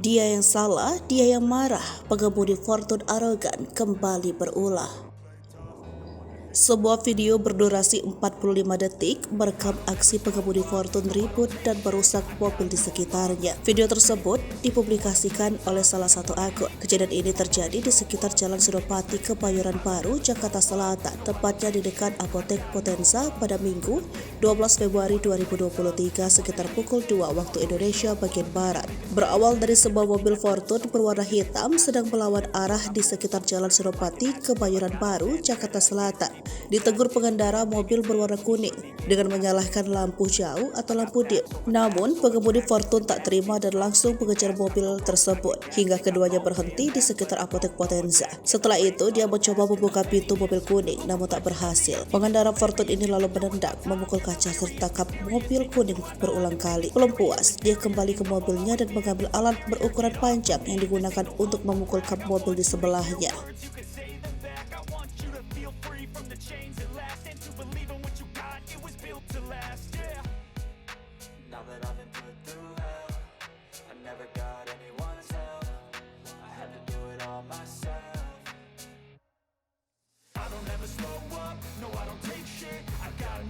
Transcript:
Dia yang salah, dia yang marah, pengemudi Fortune arogan kembali berulah. Sebuah video berdurasi 45 detik merekam aksi pengemudi Fortune ribut dan merusak mobil di sekitarnya. Video tersebut dipublikasikan oleh salah satu akun. Kejadian ini terjadi di sekitar Jalan Senopati, Kebayoran Baru, Jakarta Selatan, tepatnya di dekat Apotek Potenza pada Minggu 12 Februari 2023 sekitar pukul 2 waktu Indonesia bagian Barat. Berawal dari sebuah mobil Fortune berwarna hitam sedang melawan arah di sekitar Jalan Senopati, Kebayoran Baru, Jakarta Selatan. Ditegur pengendara mobil berwarna kuning dengan menyalakan lampu jauh atau lampu dim. Namun, pengemudi Fortune tak terima dan langsung mengejar mobil tersebut hingga keduanya berhenti di sekitar Apotek Potenza. Setelah itu, dia mencoba membuka pintu mobil kuning namun tak berhasil. Pengendara Fortune ini lalu menendang, memukul kaca serta kap mobil kuning berulang kali. Belum puas, dia kembali ke mobilnya dan mengambil alat berukuran panjang yang digunakan untuk memukul kap mobil di sebelahnya. Now that I've been put through hell, I never got anyone's help. I had to do it all myself. I don't ever slow up, no I don't take shit. I got